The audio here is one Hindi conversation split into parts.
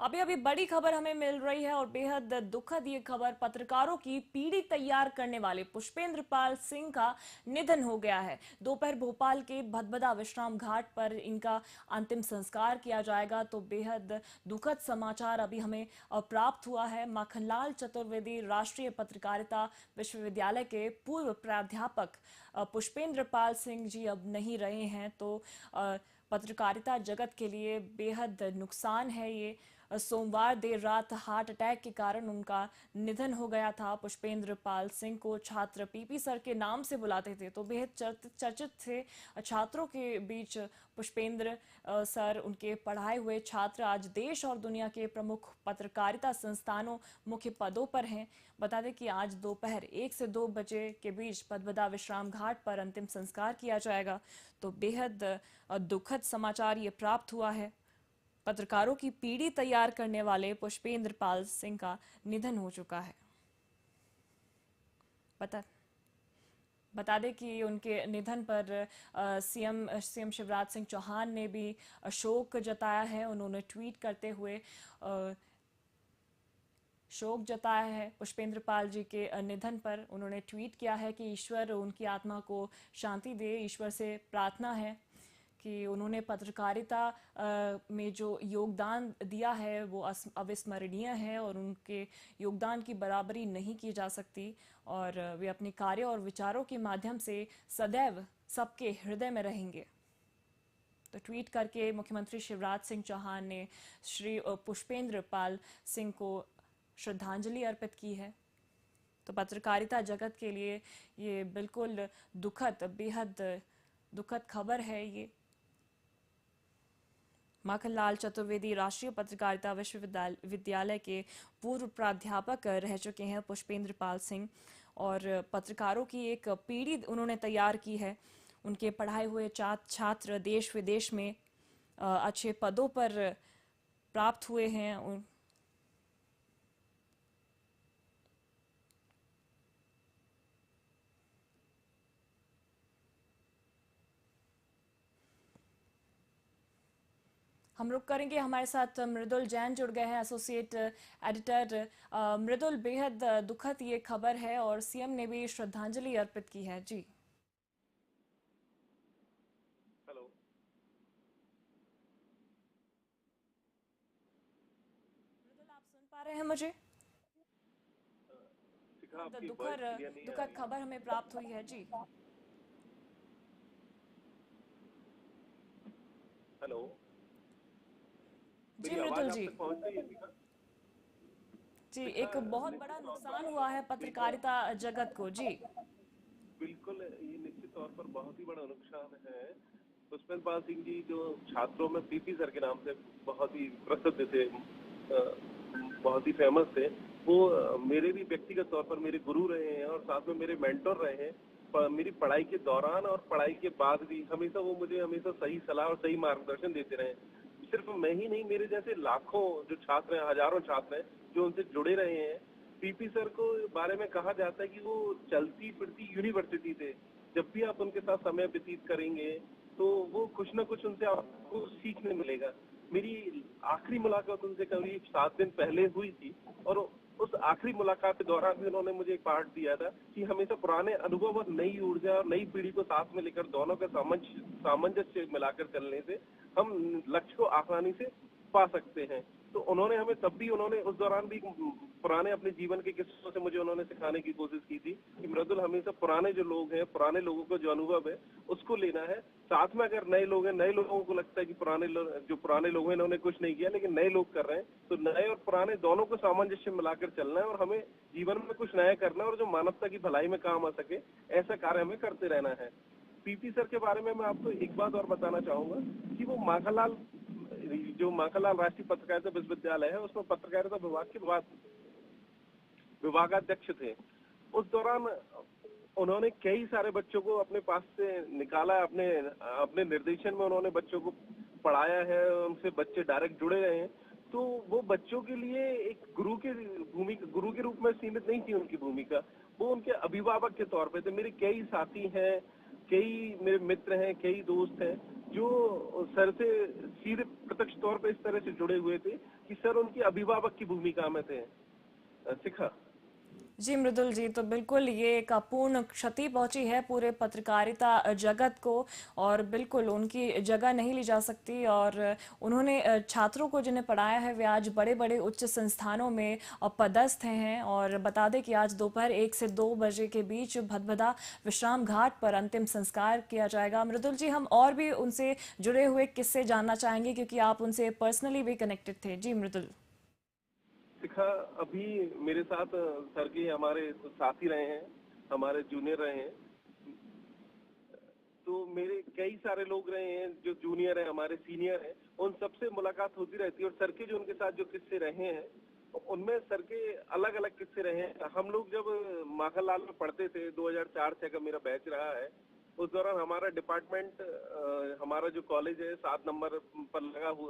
अभी अभी बड़ी खबर हमें मिल रही है और बेहद दुखद ये खबर। पत्रकारों की पीढ़ी तैयार करने वाले पुष्पेंद्र पाल सिंह का निधन हो गया है। दोपहर भोपाल के भदभदा विश्राम घाट पर इनका अंतिम संस्कार किया जाएगा। तो बेहद दुखद समाचार अभी हमें प्राप्त हुआ है। माखनलाल चतुर्वेदी राष्ट्रीय पत्रकारिता विश्वविद्यालय के पूर्व प्राध्यापक पुष्पेंद्र पाल सिंह जी अब नहीं रहे हैं। तो पत्रकारिता जगत के लिए बेहद नुकसान है ये। सोमवार देर रात हार्ट अटैक के कारण उनका निधन हो गया था। पुष्पेंद्र पाल सिंह को छात्र पीपी सर के नाम से बुलाते थे, तो बेहद चर्चित थे छात्रों के बीच पुष्पेंद्र सर। उनके पढ़ाए हुए छात्र आज देश और दुनिया के प्रमुख पत्रकारिता संस्थानों मुख्य पदों पर हैं। बता दें कि आज दोपहर 1 से 2 बजे के बीच भदभदा विश्राम घाट पर अंतिम संस्कार किया जाएगा। तो बेहद दुखद समाचार ये प्राप्त हुआ है। पत्रकारों की पीढ़ी तैयार करने वाले पुष्पेंद्र पाल सिंह का निधन हो चुका है। बता बता दें कि उनके निधन पर सीएम शिवराज सिंह चौहान ने भी शोक जताया है। उन्होंने ट्वीट करते हुए शोक जताया है पुष्पेंद्र पाल जी के निधन पर। उन्होंने ट्वीट किया है कि ईश्वर उनकी आत्मा को शांति दे। ईश्वर से प्रार्थना है कि उन्होंने पत्रकारिता में जो योगदान दिया है वो अविस्मरणीय है और उनके योगदान की बराबरी नहीं की जा सकती। और वे अपने कार्य और विचारों के माध्यम से सदैव सबके हृदय में रहेंगे। तो ट्वीट करके मुख्यमंत्री शिवराज सिंह चौहान ने श्री पुष्पेंद्र पाल सिंह को श्रद्धांजलि अर्पित की है। तो पत्रकारिता जगत के लिए ये बिल्कुल बेहद दुखद खबर है ये। माखनलाल चतुर्वेदी राष्ट्रीय पत्रकारिता विश्वविद्यालय के पूर्व प्राध्यापक रह चुके हैं पुष्पेंद्र पाल सिंह, और पत्रकारों की एक पीढ़ी उन्होंने तैयार की है। उनके पढ़ाए हुए छात्र देश विदेश में अच्छे पदों पर प्राप्त हुए हैं। हम रुक करेंगे। हमारे साथ मृदुल जैन जुड़ गए हैं, एसोसिएट एडिटर। मृदुल, बेहद दुखद ये खबर है और सीएम ने भी श्रद्धांजलि अर्पित की है। जी हेलो। मृदुल, आप सुन पा रहे हैं मुझे? शिखा, आपकी वॉइस दुखद क्लियर नहीं आ दुखद रही है। खबर हमें प्राप्त हुई है। जी हेलो। जी मेरी आवाज मृदुल आप जी। तक पहुंच रही है शिखा? जी, शिखा, एक बहुत बड़ा निश्चित तौर नुकसान पर हुआ है देखो, पत्रकारिता जगत को। जी बिल्कुल ये निश्चित तौर पर बहुत ही बड़ा नुकसान है। पुष्पेंद्र पाल सिंह जी जो छात्रों में पीपी सर के नाम से बहुत ही प्रसिद्ध थे, बहुत ही फेमस थे, वो मेरे भी व्यक्तिगत तौर पर मेरे गुरु रहे हैं और साथ में मेरे मेंटर रहे हैं। मेरी पढ़ाई के दौरान और पढ़ाई के बाद भी हमेशा वो मुझे हमेशा सही सलाह और सही मार्गदर्शन देते रहे। सिर्फ मैं ही नहीं, मेरे जैसे लाखों जो छात्र हैं, हजारों छात्र हैं जो उनसे जुड़े रहे हैं। पीपी सर को बारे में कहा जाता है कि वो चलती फिरती यूनिवर्सिटी थे। जब भी आप उनके साथ समय व्यतीत करेंगे तो वो कुछ ना कुछ उनसे आपको सीखने मिलेगा। मेरी आखिरी मुलाकात उनसे करीब 7 दिन पहले हुई थी और उस आखिरी मुलाकात के दौरान भी उन्होंने मुझे एक पाठ दिया था कि हमेशा पुराने अनुभव और नई ऊर्जा और नई पीढ़ी को साथ में लेकर दोनों का सामंजस्य मिलाकर चलने से हम लक्ष्य को आसानी से पा सकते हैं। तो उन्होंने हमें तब भी, उन्होंने उस दौरान भी पुराने अपने जीवन के किस्सों से मुझे उन्होंने सिखाने की कोशिश की थी कि मृदुल, हमेशा पुराने जो लोग हैं, पुराने लोगों का जो अनुभव है उसको लेना है। साथ में अगर नए लोग हैं, नए लोगों को लगता है कि जो पुराने लोग हैं इन्होंने कुछ नहीं किया लेकिन नए लोग कर रहे हैं, तो नए और पुराने दोनों को सामंजस्य मिलाकर चलना है और हमें जीवन में कुछ नया करना है और जो मानवता की भलाई में काम आ सके ऐसा कार्य हमें करते रहना है। पीपी सर के बारे में मैं आपको एक बात और बताना चाहूंगा कि वो माखनलाल राष्ट्रीय पत्रकारिता विश्वविद्यालय है, उसमें पत्रकारिता विभाग के विभागाध्यक्ष थे। उस दौरान उन्होंने कई सारे बच्चों को अपने पास से निकाला। अपने अपने निर्देशन में उन्होंने बच्चों को पढ़ाया है, उनसे बच्चे डायरेक्ट जुड़े रहे हैं। तो वो बच्चों के लिए एक गुरु के रूप में सीमित नहीं थी उनकी भूमिका, वो उनके अभिभावक के तौर पे थे। मेरे कई साथी हैं, कई मेरे मित्र हैं, कई दोस्त हैं जो सर से सीधे अप्रत्यक्ष तौर पे इस तरह से जुड़े हुए थे कि सर उनकी अभिभावक की भूमिका में थे। शिखा। जी मृदुल जी, तो बिल्कुल ये एक अपूर्ण क्षति पहुंची है पूरे पत्रकारिता जगत को, और बिल्कुल उनकी जगह नहीं ली जा सकती। और उन्होंने छात्रों को जिन्हें पढ़ाया है वे आज बड़े बड़े उच्च संस्थानों में पदस्थ हैं। और बता दें कि आज दोपहर 1 से 2 बजे के बीच भदभदा विश्राम घाट पर अंतिम संस्कार किया जाएगा। मृदुल जी, हम और भी उनसे जुड़े हुए किस्से जानना चाहेंगे क्योंकि आप उनसे पर्सनली भी कनेक्टेड थे। जी मृदुल। शिखा, अभी मेरे साथ सर के हमारे साथी रहे हैं, हमारे जूनियर रहे हैं। तो मेरे कई सारे लोग रहे हैं जो जूनियर है, हमारे सीनियर हैं, उन सबसे मुलाकात होती रहती है। और सर के जो उनके साथ जो किस्से रहे हैं उनमें सर के अलग अलग किस्से रहे हैं। हम लोग जब माखनलाल में पढ़ते थे, 2004-06 का मेरा बैच रहा है, उस दौरान हमारा डिपार्टमेंट, हमारा जो कॉलेज है 7 नंबर पर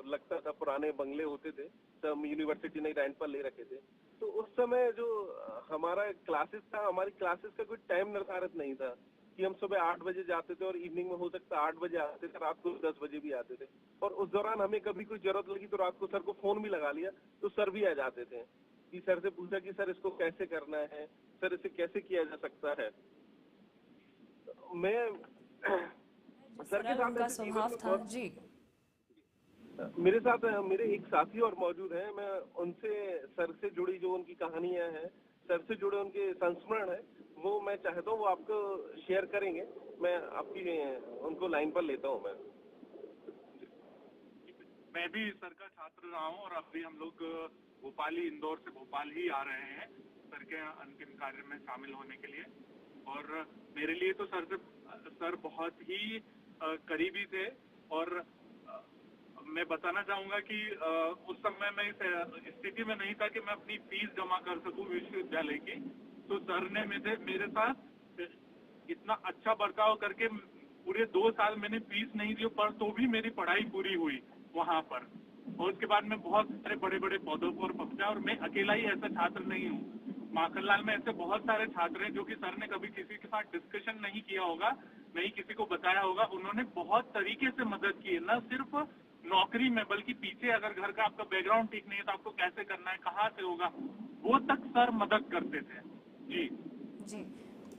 लगता था। पुराने बंगले होते थे, सब यूनिवर्सिटी ने रेंट पर ले रखे थे। तो उस समय जो हमारा क्लासेस था, हमारी क्लासेस का कोई टाइम निर्धारित नहीं था कि हम सुबह 8 बजे जाते थे और इवनिंग में हो सकता 8 बजे आते थे, रात को 10 बजे भी आते थे। और उस दौरान हमें कभी कोई जरूरत लगी तो रात को सर को फोन भी लगा लिया तो सर भी आ जाते थे। कि सर से पूछा कि सर इसको कैसे करना है, सर इसे कैसे किया जा सकता है। मैं सर के सरल साथ उनका ऐसे जीवन स्वभाव में था। बहुत, जी। मेरे साथ मेरे एक साथी और मौजूद हैं। मैं उनसे सर से जुड़ी जो उनकी कहानियां हैं, सर से जुड़े उनके संस्मरण है, वो मैं चाहता हूँ वो आपको शेयर करेंगे। मैं आपकी उनको लाइन पर लेता हूँ। मैं भी सर का छात्र रहा हूँ और अब भी हम लोग भोपाल ही, इंदौर से भोपाल ही आ रहे हैं सर के अंतिम कार्य में शामिल होने के लिए। और मेरे लिए तो सर बहुत ही करीबी थे। और मैं बताना चाहूंगा कि उस समय मैं इस स्थिति में नहीं था कि मैं अपनी फीस जमा कर सकूं विश्वविद्यालय की। तो सर ने मेरे साथ इतना अच्छा बर्ताव करके पूरे 2 साल मैंने फीस नहीं दी, पर तो भी मेरी पढ़ाई पूरी हुई वहां पर। और उसके बाद मैं बहुत सारे बड़े बड़े पदों पर पहुंचा। और मैं अकेला ही ऐसा छात्र नहीं हूँ, माखनलाल में ऐसे बहुत सारे छात्र हैं जो कि सर ने कभी किसी के साथ डिस्कशन नहीं किया होगा, नहीं किसी को बताया होगा। उन्होंने बहुत तरीके से मदद की है, न सिर्फ नौकरी में बल्कि पीछे अगर घर का आपका बैकग्राउंड ठीक नहीं है तो आपको कैसे करना है, कहाँ से होगा, वो तक सर मदद करते थे। जी जी,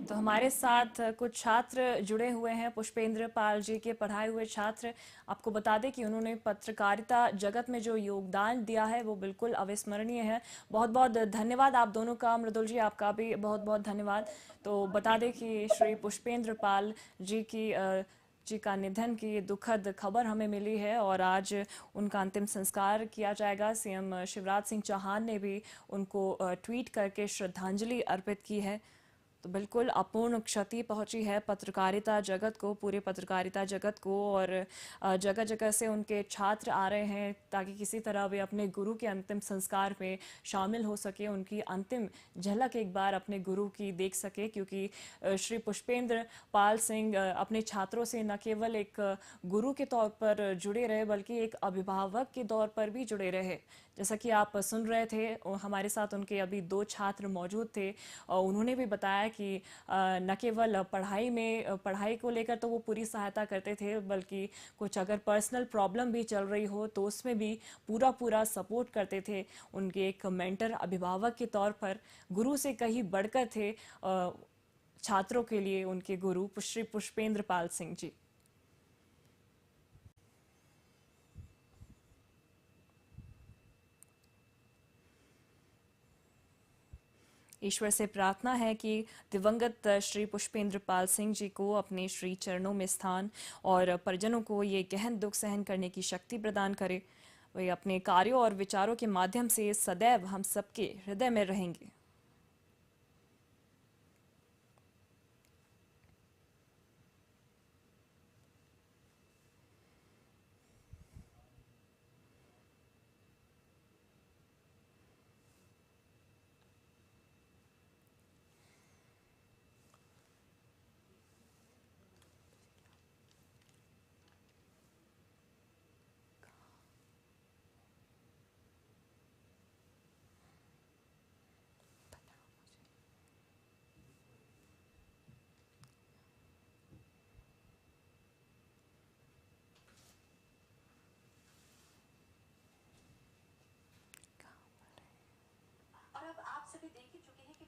तो हमारे साथ कुछ छात्र जुड़े हुए हैं, पुष्पेंद्र पाल जी के पढ़ाए हुए छात्र। आपको बता दें कि उन्होंने पत्रकारिता जगत में जो योगदान दिया है वो बिल्कुल अविस्मरणीय है। बहुत बहुत धन्यवाद आप दोनों का। मृदुल जी, आपका भी बहुत बहुत धन्यवाद। तो बता दें कि श्री पुष्पेंद्र पाल जी का निधन की दुखद खबर हमें मिली है और आज उनका अंतिम संस्कार किया जाएगा। सीएम शिवराज सिंह चौहान ने भी उनको ट्वीट करके श्रद्धांजलि अर्पित की है। तो बिल्कुल अपूर्ण क्षति पहुंची है पत्रकारिता जगत को, पूरे पत्रकारिता जगत को। और जगह जगह से उनके छात्र आ रहे हैं ताकि किसी तरह वे अपने गुरु के अंतिम संस्कार में शामिल हो सके, उनकी अंतिम झलक एक बार अपने गुरु की देख सके। क्योंकि श्री पुष्पेंद्र पाल सिंह अपने छात्रों से न केवल एक गुरु के तौर पर जुड़े रहे बल्कि एक अभिभावक के तौर पर भी जुड़े रहे। जैसा कि आप सुन रहे थे, हमारे साथ उनके अभी 2 छात्र मौजूद थे और उन्होंने भी बताया कि न केवल पढ़ाई को लेकर तो वो पूरी सहायता करते थे, बल्कि कुछ अगर पर्सनल प्रॉब्लम भी चल रही हो तो उसमें भी पूरा पूरा सपोर्ट करते थे। उनके एक मेंटर, अभिभावक के तौर पर गुरु से कहीं बढ़कर थे छात्रों के लिए उनके गुरु श्री पुष्पेंद्र पाल सिंह जी। ईश्वर से प्रार्थना है कि दिवंगत श्री पुष्पेंद्र पाल सिंह जी को अपने श्री चरणों में स्थान और परिजनों को ये गहन दुख सहन करने की शक्ति प्रदान करे। वे अपने कार्यों और विचारों के माध्यम से सदैव हम सबके हृदय में रहेंगे। सभी देख ही चुके हैं